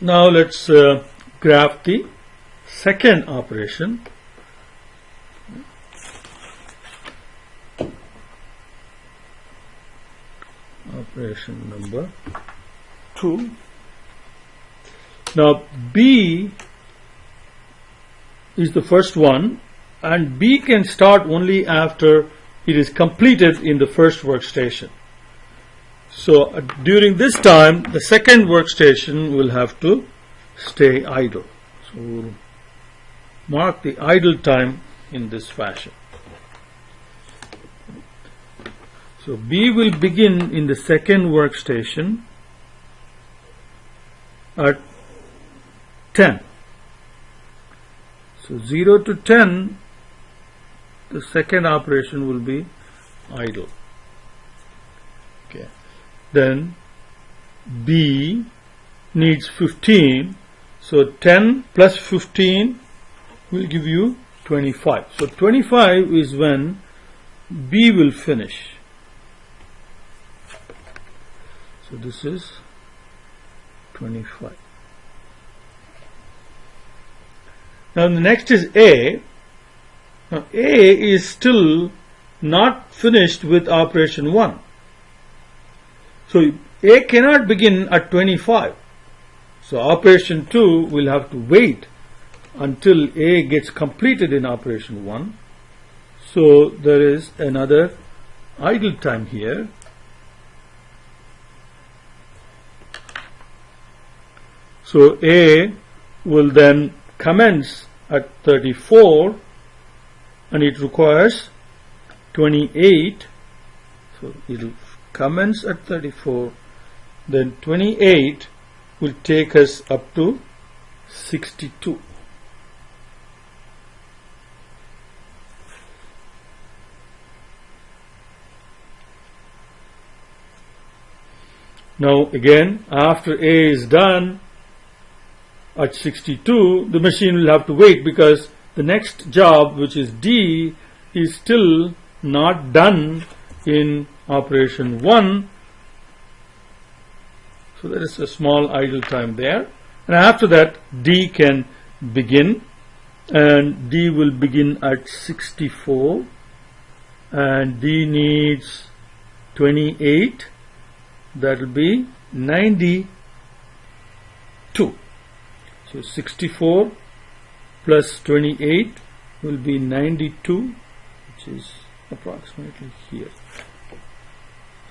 Now let's graph the second operation. Operation number 2. Now B is the first one, and B can start only after it is completed in the first workstation. So during this time, the second workstation will have to stay idle. So we'll mark the idle time in this fashion. So B will begin in the second workstation at 10. So 0 to 10, the second operation will be idle. Okay. Then B needs 15. So 10 plus 15 will give you 25. So 25 is when B will finish. So this is 25. Now the next is A. Now A is still not finished with operation 1. So A cannot begin at 25. So operation 2 will have to wait until A gets completed in operation 1. So there is another idle time here. So A will then commence at 34, and it requires 28. So it will commence at 34, then 28 will take us up to 62. Now again, after A is done at 62, the machine will have to wait, because the next job, which is D, is still not done in operation 1. So there is a small idle time there, and after that D can begin, and D will begin at 64, and D needs 28. That will be 92. So 64 plus 28 will be 92, which is approximately here.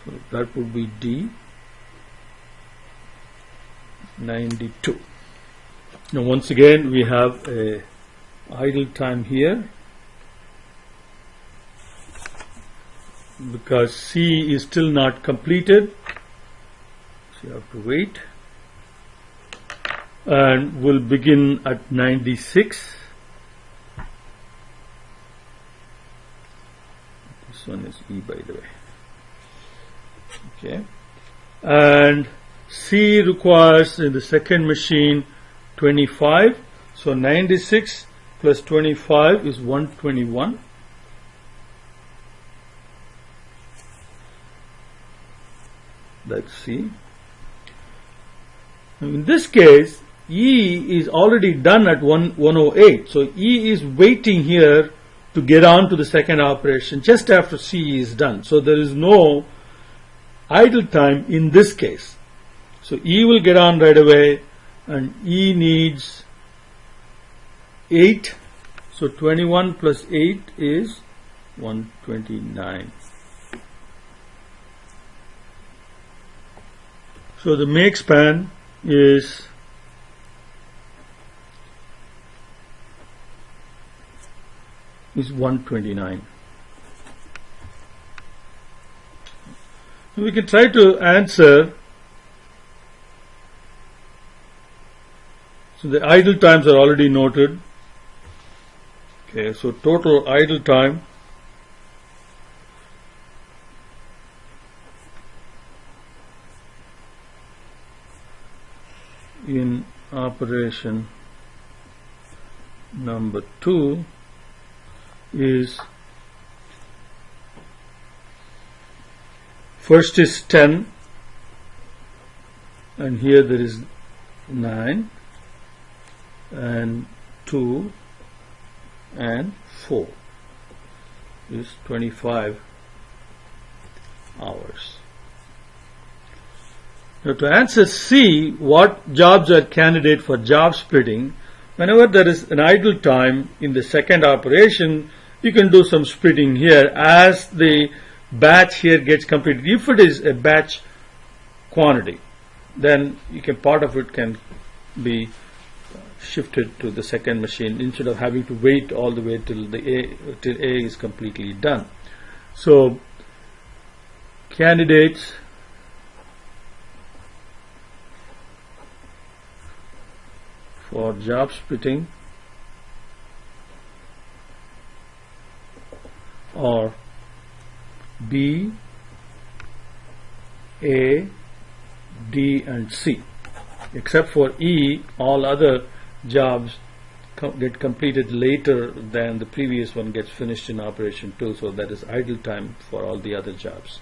So that would be D, 92. Now once again we have a idle time here, because C is still not completed, so you have to wait, and will begin at 96. This one is E, by the way. Okay, and C requires in the second machine 25. So 96 plus 25 is 121. That's C. Now in this case, E is already done at 108. So E is waiting here to get on to the second operation just after C is done. So there is no idle time in this case. So E will get on right away, and E needs 8. So 21 plus 8 is 129. So the make span is is 129. We can try to answer. So the idle times are already noted. Okay, so total idle time in operation number 2 is, first is 10, and here there is 9 and 2 and 4 is 25 hours. Now to answer C, what jobs are candidate for job splitting? Whenever there is an idle time in the second operation, you can do some splitting here as the batch here gets completed. If it is a batch quantity, then you can, part of it can be shifted to the second machine instead of having to wait all the way till A is completely done. So candidates for job splitting are B, A, D and C. Except for E, all other jobs get completed later than the previous one gets finished in operation 2, so that is idle time for all the other jobs.